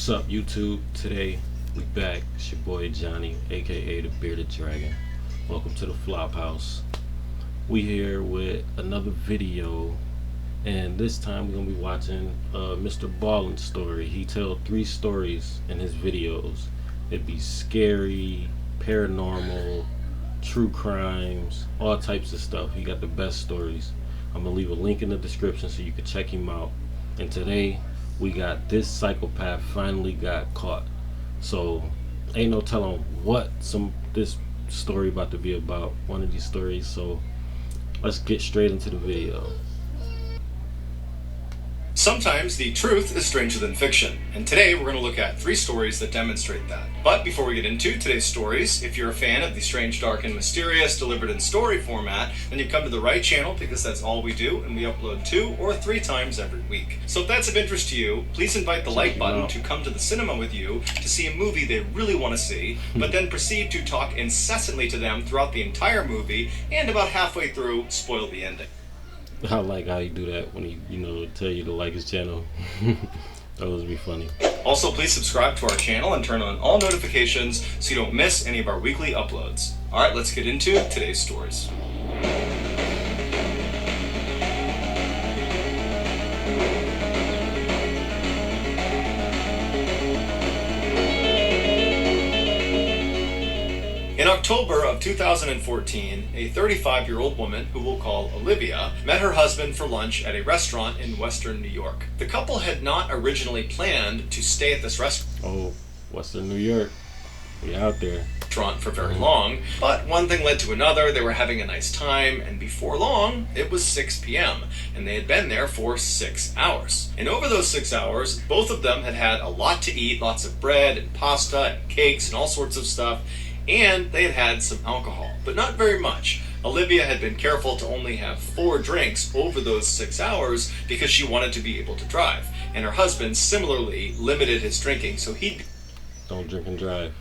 What's up, YouTube? Today we back. It's your boy Johnny, aka the Bearded Dragon. Welcome to the Flophouse. We here with another video, and this time we're gonna be watching MrBALLEN story. He tells 3 stories in his videos. It'd be scary, paranormal, true crimes, all types of stuff. He got the best stories. I'm gonna leave a link in the description so you can check him out. And today we got this psychopath finally got caught. So ain't no telling what this story about to be about, one of these stories. So let's get straight into the video. Sometimes the truth is stranger than fiction, and today we're going to look at 3 stories that demonstrate that. But before we get into today's stories, if you're a fan of the strange, dark, and mysterious delivered in story format, then you've come to the right channel, because that's all we do, and we upload 2 or 3 times every week. So if that's of interest to you, please invite the like button to come to the cinema with you to see a movie they really want to see, but then proceed to talk incessantly to them throughout the entire movie, and about halfway through, spoil the ending. I like how you do that when he, tell you to like his channel. That would be funny. Also, please subscribe to our channel and turn on all notifications so you don't miss any of our weekly uploads. Alright, let's get into today's stories. In October of 2014, a 35-year-old woman, who we'll call Olivia, met her husband for lunch at a restaurant in Western New York. The couple had not originally planned to stay at this restaurant. Oh, Western New York. We out there. For very long, but one thing led to another. They were having a nice time, and before long, it was 6 p.m., and they had been there for 6 hours. And over those 6 hours, both of them had had a lot to eat, lots of bread and pasta and cakes and all sorts of stuff, and they had had some alcohol, but not very much. Olivia had been careful to only have 4 drinks over those 6 hours because she wanted to be able to drive, and her husband similarly limited his drinking so he'd Don't drink and drive.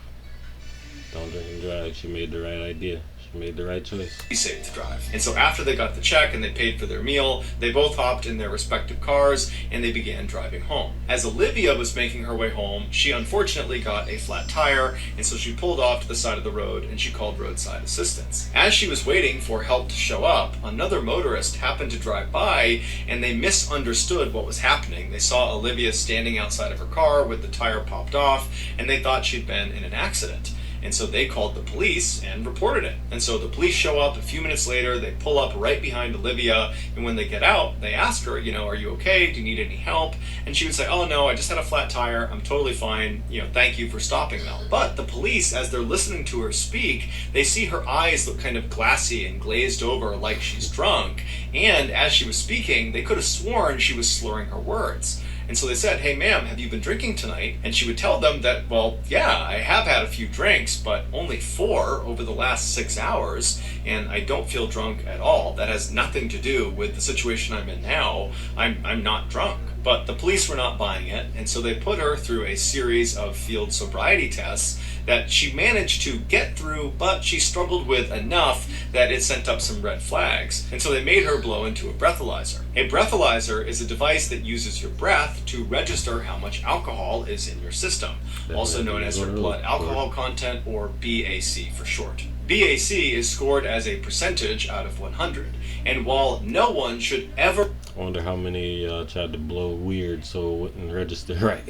Don't drink and drive. She made the right idea. She made the right choice. be safe to drive. And so after they got the check and they paid for their meal, they both hopped in their respective cars and they began driving home. As Olivia was making her way home, she unfortunately got a flat tire, and so she pulled off to the side of the road and she called roadside assistance. As she was waiting for help to show up, another motorist happened to drive by, and they misunderstood what was happening. They saw Olivia standing outside of her car with the tire popped off, and they thought she'd been in an accident. And so they called the police and reported it. And so the police show up a few minutes later, they pull up right behind Olivia, and when they get out, they ask her, are you okay? Do you need any help? And she would say, oh no, I just had a flat tire, I'm totally fine, thank you for stopping though. But the police, as they're listening to her speak, they see her eyes look kind of glassy and glazed over like she's drunk, and as she was speaking, they could have sworn she was slurring her words. And so they said, hey ma'am, have you been drinking tonight? And she would tell them that, well, yeah, I have had a few drinks, but only 4 over the last 6 hours, and I don't feel drunk at all. That has nothing to do with the situation I'm in now. I'm not drunk. But the police were not buying it, and so they put her through a series of field sobriety tests that she managed to get through, but she struggled with enough that it sent up some red flags. And so they made her blow into a breathalyzer. A breathalyzer is a device that uses your breath to register how much alcohol is in your system, also known as your blood alcohol content, or BAC for short. BAC is scored as a percentage out of 100, and while no one should ever... I wonder how many tried to blow weird so it wouldn't register right.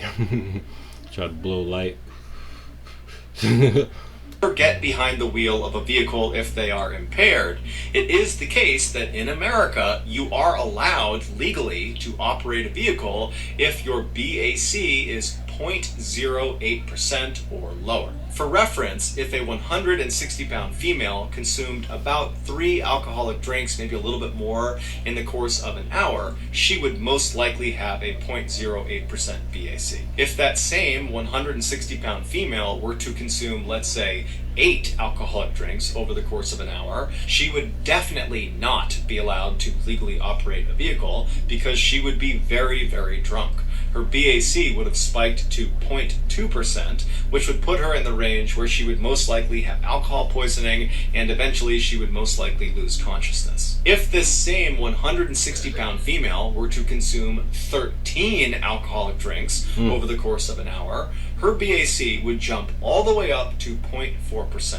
Tried to blow light. get behind the wheel of a vehicle if they are impaired, it is the case that in America you are allowed legally to operate a vehicle if your BAC is 0.08% or lower. For reference, if a 160-pound female consumed about 3 alcoholic drinks, maybe a little bit more, in the course of an hour, she would most likely have a 0.08% BAC. If that same 160-pound female were to consume, let's say, 8 alcoholic drinks over the course of an hour, she would definitely not be allowed to legally operate a vehicle because she would be very, very drunk. her BAC would have spiked to 0.2%, which would put her in the range where she would most likely have alcohol poisoning and eventually she would most likely lose consciousness. If this same 160-pound female were to consume 13 alcoholic drinks over the course of an hour, her BAC would jump all the way up to 0.4%,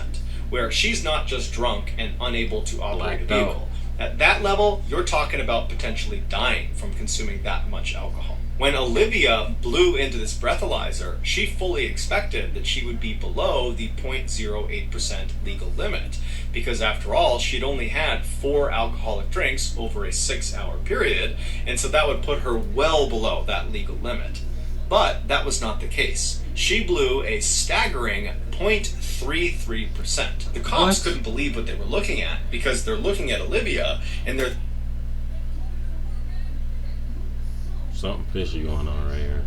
where she's not just drunk and unable to operate a vehicle. At that level, you're talking about potentially dying from consuming that much alcohol. When Olivia blew into this breathalyzer, she fully expected that she would be below the 0.08% legal limit, because after all, she'd only had 4 alcoholic drinks over a 6-hour period, and so that would put her well below that legal limit. But that was not the case. She blew a staggering 0.33%. The cops couldn't believe what they were looking at, because they're looking at Olivia and they're something fishy going on right here.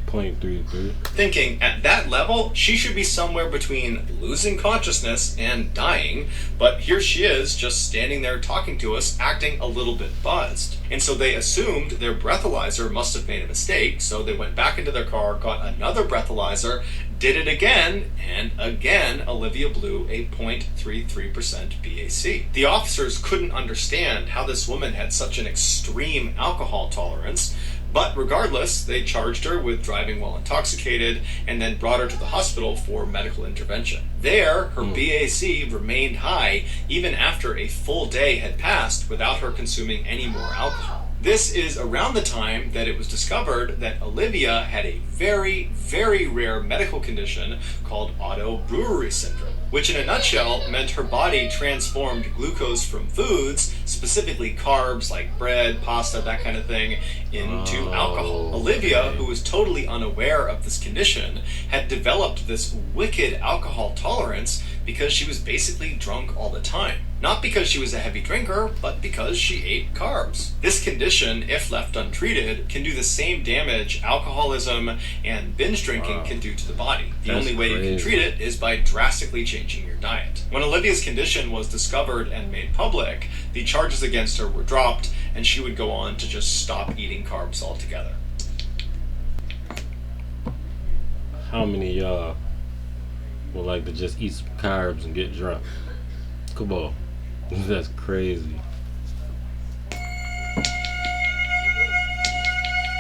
0.33. thinking at that level she should be somewhere between losing consciousness and dying, but here she is just standing there talking to us, acting a little bit buzzed. And so they assumed their breathalyzer must have made a mistake, so they went back into their car, got another breathalyzer, did it again, and again Olivia blew a 0.33% BAC. The officers couldn't understand how this woman had such an extreme alcohol tolerance, but regardless, they charged her with driving while intoxicated and then brought her to the hospital for medical intervention. There, her BAC remained high even after a full day had passed without her consuming any more alcohol. This is around the time that it was discovered that Olivia had a very, very rare medical condition called auto brewery syndrome, which in a nutshell meant her body transformed glucose from foods, specifically carbs like bread, pasta, that kind of thing, into alcohol. Olivia, who was totally unaware of this condition, had developed this wicked alcohol tolerance because she was basically drunk all the time. Not because she was a heavy drinker, but because she ate carbs. This condition, if left untreated, can do the same damage alcoholism and binge drinking can do to the body. The only way you can treat it is by drastically changing your diet. When Olivia's condition was discovered and made public, the charges against her were dropped, and she would go on to just stop eating carbs altogether. How many of y'all would like to just eat some carbs and get drunk? Come on. That's crazy.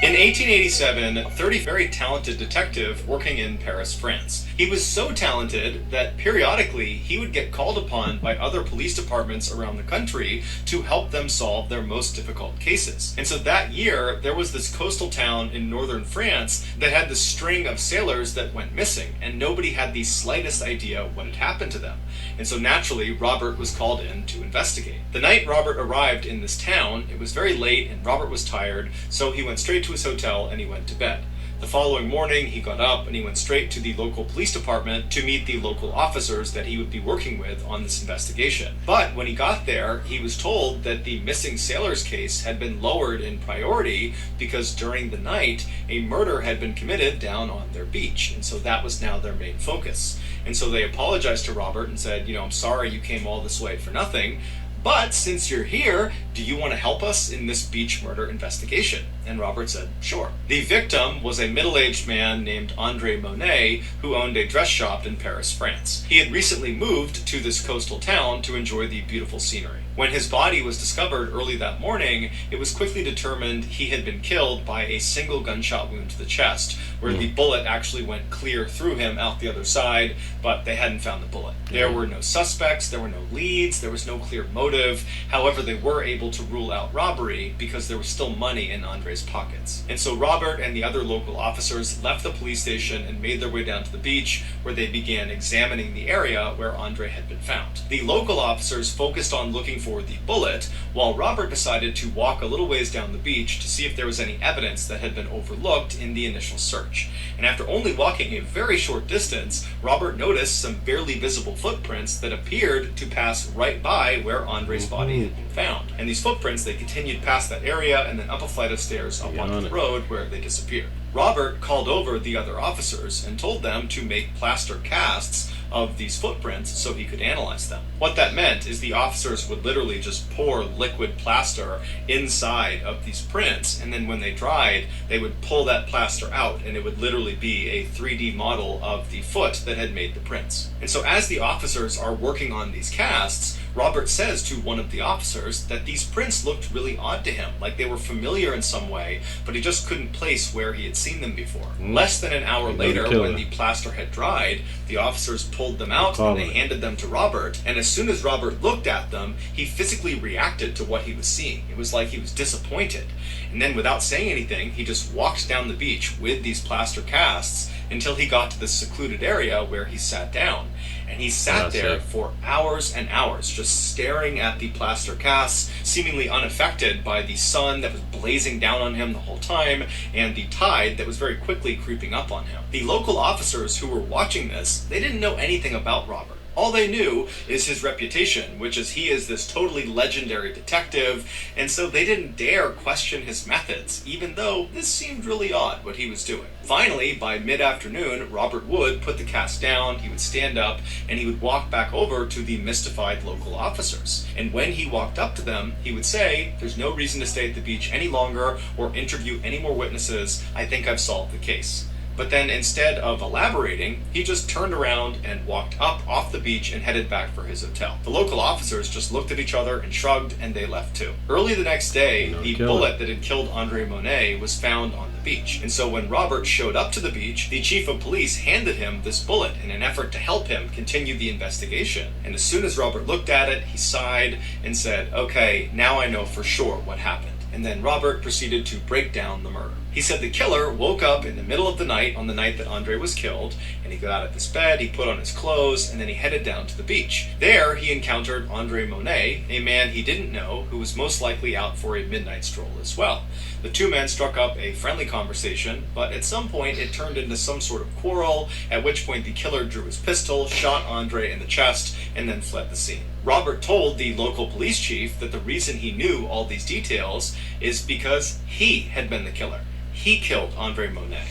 In 1887, 30 very talented detective working in Paris, France. He was so talented that periodically he would get called upon by other police departments around the country to help them solve their most difficult cases. And so that year, there was this coastal town in northern France that had this string of sailors that went missing, and nobody had the slightest idea what had happened to them. And so naturally, Robert was called in to investigate. The night Robert arrived in this town, it was very late and Robert was tired, so he went straight to his hotel and he went to bed. The following morning, he got up and he went straight to the local police department to meet the local officers that he would be working with on this investigation. But when he got there, he was told that the missing sailors case had been lowered in priority because during the night, a murder had been committed down on their beach. And so that was now their main focus. And so they apologized to Robert and said, I'm sorry you came all this way for nothing. But since you're here, do you want to help us in this beach murder investigation? And Robert said, sure. The victim was a middle-aged man named Andre Monet, who owned a dress shop in Paris, France. He had recently moved to this coastal town to enjoy the beautiful scenery. When his body was discovered early that morning, it was quickly determined he had been killed by a single gunshot wound to the chest, where the bullet actually went clear through him out the other side, but they hadn't found the bullet. There were no suspects, there were no leads, there was no clear motive. However, they were able to rule out robbery because there was still money in Andre's pockets. And so Robert and the other local officers left the police station and made their way down to the beach, where they began examining the area where Andre had been found. The local officers focused on looking for the bullet, while Robert decided to walk a little ways down the beach to see if there was any evidence that had been overlooked in the initial search. And after only walking a very short distance, Robert noticed some barely visible footprints that appeared to pass right by where Andre's body had been found. And these footprints, they continued past that area and then up a flight of stairs up onto the road where they disappeared. Robert called over the other officers and told them to make plaster casts of these footprints so he could analyze them. What that meant is the officers would literally just pour liquid plaster inside of these prints, and then when they dried, they would pull that plaster out, and it would literally be a 3D model of the foot that had made the prints. And so as the officers are working on these casts, Robert says to one of the officers that these prints looked really odd to him, like they were familiar in some way, but he just couldn't place where he had seen them before. Less than an hour later, when the plaster had dried, the officers pulled them out and they handed them to Robert, and as soon as Robert looked at them, he physically reacted to what he was seeing. It was like he was disappointed. And then without saying anything, he just walked down the beach with these plaster casts until he got to this secluded area where he sat down. And he sat there for hours and hours, just staring at the plaster casts, seemingly unaffected by the sun that was blazing down on him the whole time, and the tide that was very quickly creeping up on him. The local officers who were watching this, they didn't know anything about Robert. All they knew is his reputation, which is he is this totally legendary detective, and so they didn't dare question his methods, even though this seemed really odd what he was doing. Finally, by mid-afternoon, Robert would put the cast down, he would stand up, and he would walk back over to the mystified local officers. And when he walked up to them, he would say, "There's no reason to stay at the beach any longer or interview any more witnesses. I think I've solved the case." But then instead of elaborating, he just turned around and walked up off the beach and headed back for his hotel. The local officers just looked at each other and shrugged, and they left too. Early the next day, the bullet that had killed Andre Monet was found on the beach. And so when Robert showed up to the beach, the chief of police handed him this bullet in an effort to help him continue the investigation. And as soon as Robert looked at it, he sighed and said, "Okay, now I know for sure what happened." And then Robert proceeded to break down the murder. He said the killer woke up in the middle of the night on the night that Andre was killed, and he got out of his bed, he put on his clothes, and then he headed down to the beach. There, he encountered Andre Monet, a man he didn't know, who was most likely out for a midnight stroll as well. The two men struck up a friendly conversation, but at some point it turned into some sort of quarrel, at which point the killer drew his pistol, shot Andre in the chest, and then fled the scene. Robert told the local police chief that the reason he knew all these details is because he had been the killer. He killed Andre Monet.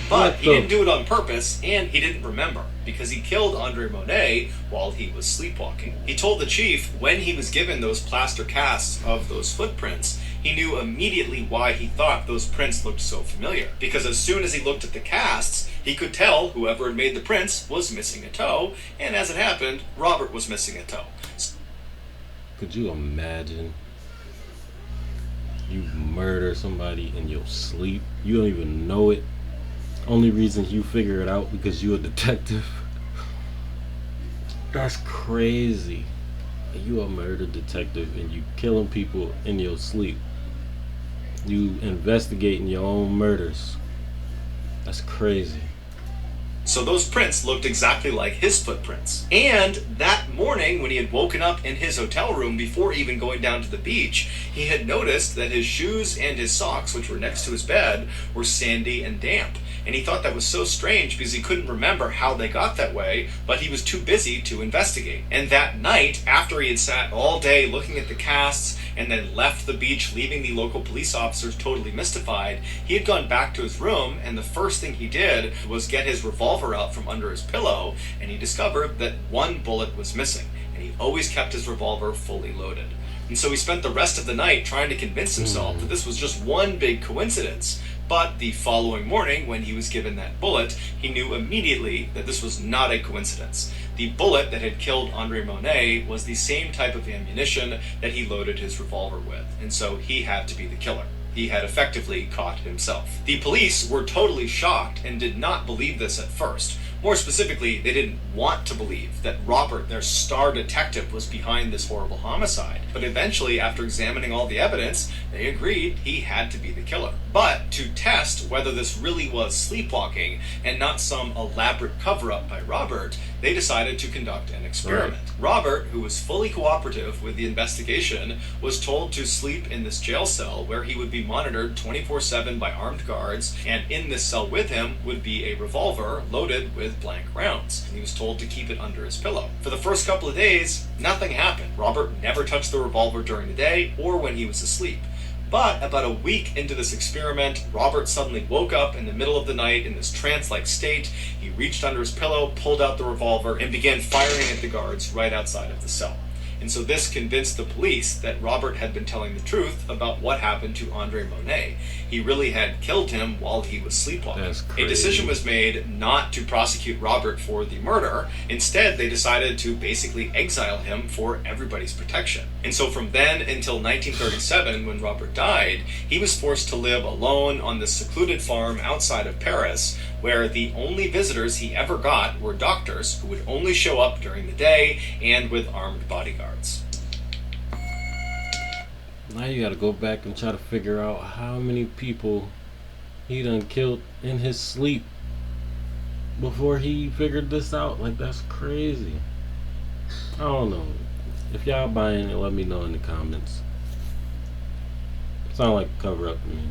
But he didn't do it on purpose, and he didn't remember, because he killed Andre Monet while he was sleepwalking. He told the chief when he was given those plaster casts of those footprints, he knew immediately why he thought those prints looked so familiar. Because as soon as he looked at the casts, he could tell whoever had made the prints was missing a toe, and as it happened, Robert was missing a toe. Could you imagine? You murder somebody in your sleep. You don't even know it. Only reason you figure it out because you're a detective. That's crazy. You a murder detective and you killing people in your sleep. You investigating your own murders. That's crazy. So those prints looked exactly like his footprints. And that morning, when he had woken up in his hotel room before even going down to the beach, he had noticed that his shoes and his socks, which were next to his bed, were sandy and damp. And he thought that was so strange because he couldn't remember how they got that way, but he was too busy to investigate. And that night, after he had sat all day looking at the casts and then left the beach, leaving the local police officers totally mystified, he had gone back to his room, and the first thing he did was get his revolver out from under his pillow, and he discovered that one bullet was missing, and he always kept his revolver fully loaded. And so he spent the rest of the night trying to convince himself that this was just one big coincidence. But the following morning, when he was given that bullet, he knew immediately that this was not a coincidence. The bullet that had killed Andre Monet was the same type of ammunition that he loaded his revolver with, and so he had to be the killer. He had effectively caught himself. The police were totally shocked and did not believe this at first. More specifically, they didn't want to believe that Robert, their star detective, was behind this horrible homicide. But eventually, after examining all the evidence, they agreed he had to be the killer. But to test whether this really was sleepwalking and not some elaborate cover-up by Robert, they decided to conduct an experiment. Robert, who was fully cooperative with the investigation, was told to sleep in this jail cell where he would be monitored 24/7 by armed guards, and in this cell with him would be a revolver loaded with blank rounds. And he was told to keep it under his pillow. For the first couple of days, nothing happened. Robert never touched the revolver during the day or when he was asleep. But about a week into this experiment, Robert suddenly woke up in the middle of the night in this trance-like state. He reached under his pillow, pulled out the revolver, and began firing at the guards right outside of the cell. And so this convinced the police that Robert had been telling the truth about what happened to Andre Monet. He really had killed him while he was sleepwalking. That's crazy. A decision was made not to prosecute Robert for the murder. Instead, they decided to basically exile him for everybody's protection. And so from then until 1937, when Robert died, he was forced to live alone on this secluded farm outside of Paris, where the only visitors he ever got were doctors who would only show up during the day and with armed bodyguards. Now you gotta go back and try to figure out how many people he done killed in his sleep before he figured this out. Like, that's crazy. I don't know. If y'all buying it, let me know in the comments. Sound like a cover up to me.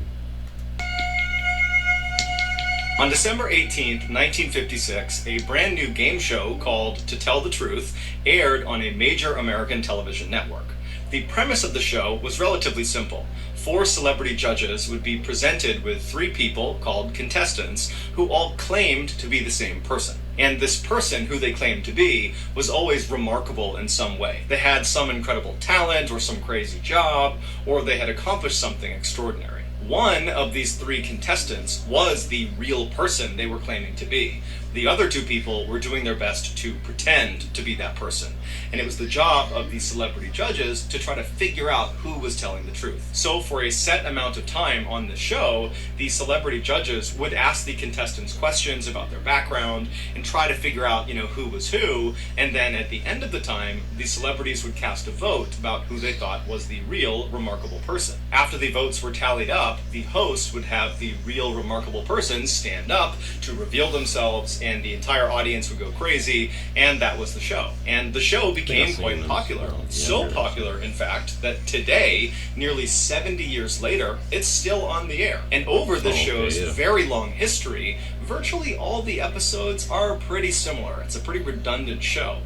On December 18th, 1956, a brand new game show called To Tell the Truth aired on a major American television network. The premise of the show was relatively simple. 4 celebrity judges would be presented with 3 people called contestants who all claimed to be the same person. And this person who they claimed to be was always remarkable in some way. They had some incredible talent or some crazy job, or they had accomplished something extraordinary. One of these 3 contestants was the real person they were claiming to be. The other 2 people were doing their best to pretend to be that person. And it was the job of the celebrity judges to try to figure out who was telling the truth. So for a set amount of time on the show, the celebrity judges would ask the contestants questions about their background and try to figure out, who was who. And then at the end of the time, the celebrities would cast a vote about who they thought was the real remarkable person. After the votes were tallied up, the host would have the real remarkable person stand up to reveal themselves, and the entire audience would go crazy, and that was the show. And the show became quite popular. So popular, in fact, that today, nearly 70 years later, it's still on the air. And over the show's very long history, virtually all the episodes are pretty similar. It's a pretty redundant show.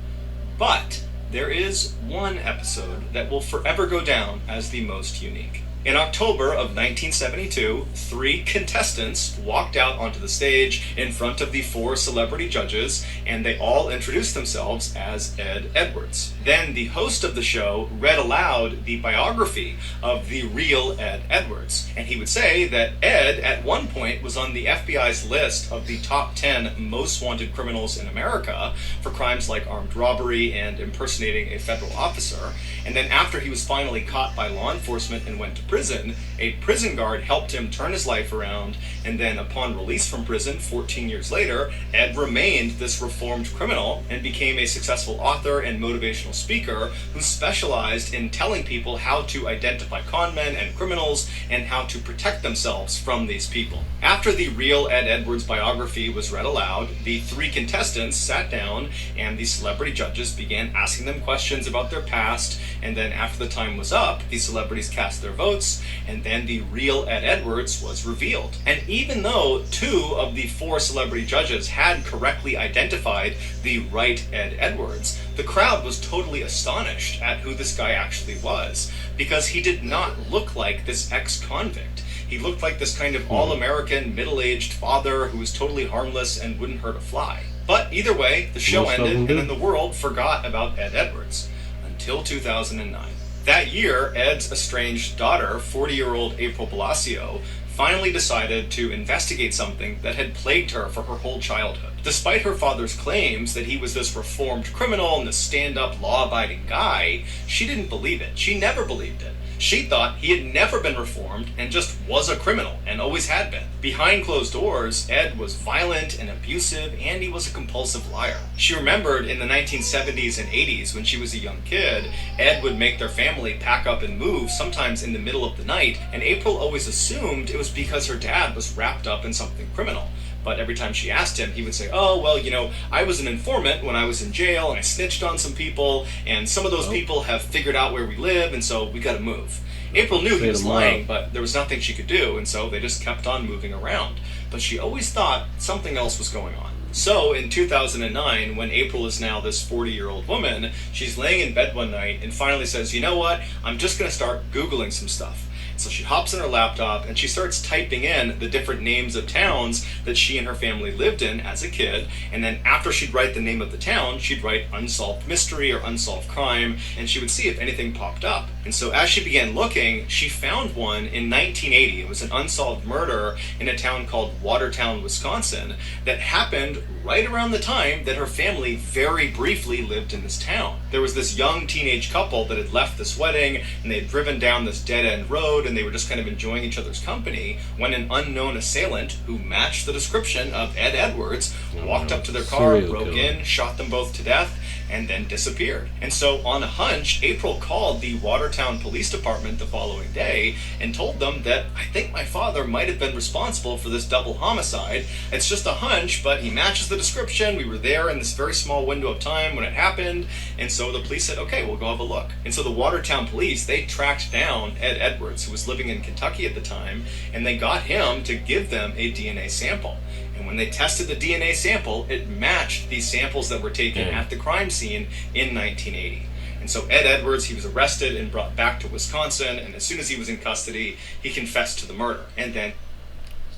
But there is one episode that will forever go down as the most unique. In October of 1972, 3 contestants walked out onto the stage in front of the 4 celebrity judges, and they all introduced themselves as Ed Edwards. Then the host of the show read aloud the biography of the real Ed Edwards, and he would say that Ed at one point was on the FBI's list of the top 10 most wanted criminals in America for crimes like armed robbery and impersonating a federal officer. And then after he was finally caught by law enforcement and went to prison, a prison guard helped him turn his life around, and then upon release from prison 14 years later, Ed remained this reformed criminal and became a successful author and motivational speaker who specialized in telling people how to identify con men and criminals and how to protect themselves from these people. After the real Ed Edwards biography was read aloud, the 3 contestants sat down and the celebrity judges began asking them questions about their past, and then after the time was up, the celebrities cast their votes, and then the real Ed Edwards was revealed. And even though 2 of the 4 celebrity judges had correctly identified the right Ed Edwards, the crowd was totally astonished at who this guy actually was, because he did not look like this ex-convict. He looked like this kind of all-American, middle-aged father who was totally harmless and wouldn't hurt a fly. But either way, the show ended, and then the world forgot about Ed Edwards. Until 2009. That year, Ed's estranged daughter, 40-year-old April Blasio, finally decided to investigate something that had plagued her for her whole childhood. Despite her father's claims that he was this reformed criminal and this stand-up, law-abiding guy, she didn't believe it. She never believed it. She thought he had never been reformed and just was a criminal, and always had been. Behind closed doors, Ed was violent and abusive, and he was a compulsive liar. She remembered in the 1970s and 80s, when she was a young kid, Ed would make their family pack up and move, sometimes in the middle of the night, and April always assumed it was because her dad was wrapped up in something criminal. But every time she asked him, he would say, oh, well, I was an informant when I was in jail, and I snitched on some people, and some of those people have figured out where we live, and so we gotta move. April knew he was lying, but there was nothing she could do, and so they just kept on moving around. But she always thought something else was going on. So in 2009, when April is now this 40-year-old woman, she's laying in bed one night and finally says, you know what, I'm just gonna start Googling some stuff. So she hops in her laptop and she starts typing in the different names of towns that she and her family lived in as a kid. And then after she'd write the name of the town, she'd write unsolved mystery or unsolved crime, and she would see if anything popped up. And so as she began looking, she found one in 1980. It was an unsolved murder in a town called Watertown, Wisconsin, that happened right around the time that her family very briefly lived in this town. There was this young teenage couple that had left this wedding, and they had driven down this dead-end road, and they were just kind of enjoying each other's company when an unknown assailant who matched the description of Ed Edwards walked up to their car, broke in, shot them both to death, and then disappeared. And so on a hunch, April called the Watertown Police Department the following day and told them that, I think my father might have been responsible for this double homicide. It's just a hunch, but he matches the description. We were there in this very small window of time when it happened. And so the police said, okay, we'll go have a look. And so the Watertown police, they tracked down Ed Edwards, who was living in Kentucky at the time, and they got him to give them a DNA sample. And when they tested the DNA sample, it matched these samples that were taken at the crime scene in 1980. And so Ed Edwards, he was arrested and brought back to Wisconsin, and as soon as he was in custody, he confessed to the murder. And then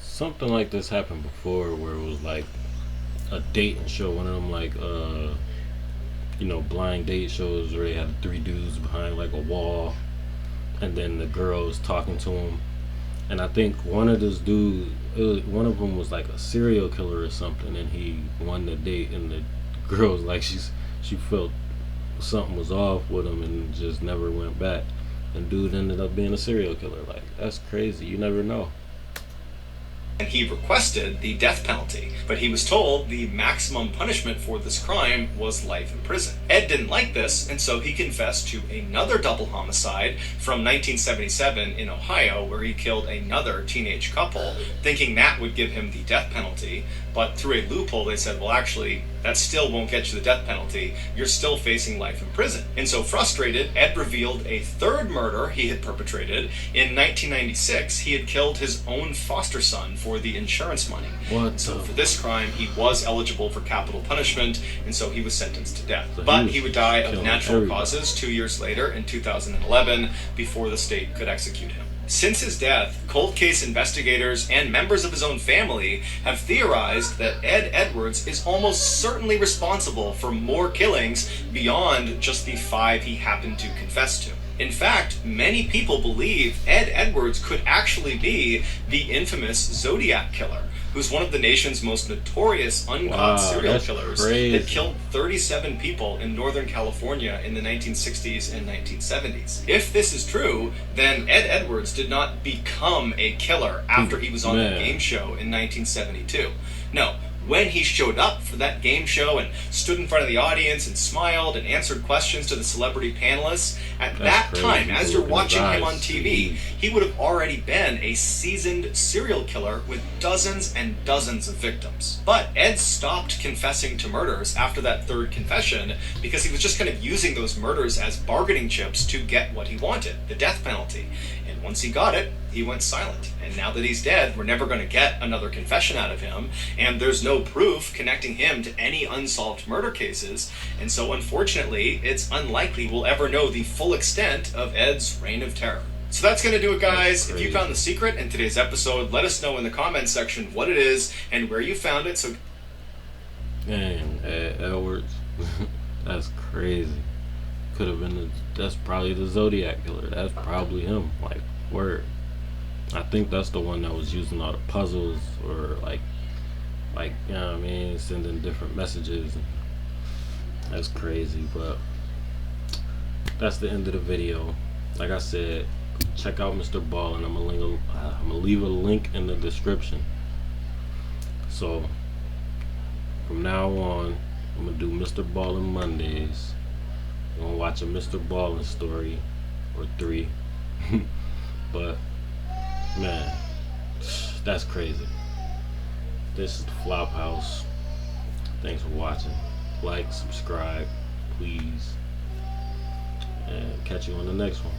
something like this happened before, where it was like a dating show, one of them like blind date shows where they had 3 dudes behind like a wall, and then the girls talking to them. And I think one of those dudes, one of them was like a serial killer or something, and he won the date, and the girl was like, she felt something was off with him and just never went back. And dude ended up being a serial killer. Like, that's crazy. You never know. And he requested the death penalty, but he was told the maximum punishment for this crime was life in prison. Ed didn't like this, and so he confessed to another double homicide from 1977 in Ohio, where he killed another teenage couple, thinking that would give him the death penalty. But through a loophole, they said, well, actually, that still won't get you the death penalty. You're still facing life in prison. And so frustrated, Ed revealed a third murder he had perpetrated. In 1996, he had killed his own foster son for the insurance money. So for this crime, he was eligible for capital punishment, and so he was sentenced to death. But he would die of natural causes 2 years later in 2011 before the state could execute him. Since his death, cold case investigators and members of his own family have theorized that Ed Edwards is almost certainly responsible for more killings beyond just the 5 he happened to confess to. In fact, many people believe Ed Edwards could actually be the infamous Zodiac Killer, who's one of the nation's most notorious uncaught serial killers that killed 37 people in Northern California in the 1960s and 1970s. If this is true, then Ed Edwards did not become a killer after he was on the game show in 1972. No. When he showed up for that game show and stood in front of the audience and smiled and answered questions to the celebrity panelists, at that time, as you're watching him on TV, he would have already been a seasoned serial killer with dozens and dozens of victims. But Ed stopped confessing to murders after that third confession because he was just kind of using those murders as bargaining chips to get what he wanted, the death penalty. And once he got it, he went silent. And now that he's dead, we're never going to get another confession out of him, and there's no proof connecting him to any unsolved murder cases, and so unfortunately, it's unlikely we'll ever know the full extent of Ed's reign of terror. So that's going to do it, guys. If you found the secret in today's episode, let us know in the comments section what it is and where you found it. So, man, Ed Edwards, that's crazy. Could have been that's probably the Zodiac Killer. That's probably him. Like, word. I think that's the one that was using all the puzzles, or like you know what I mean, sending different messages. That's crazy. But that's the end of the video. Like I said, check out MrBALLEN. I'm gonna leave a link in the description. So from now on, I'm gonna do MrBALLEN Mondays. I'm gonna watch a MrBALLEN story or 3. But man, that's crazy. This is the Flophouse. Thanks for watching. Like, subscribe, please, and catch you on the next one.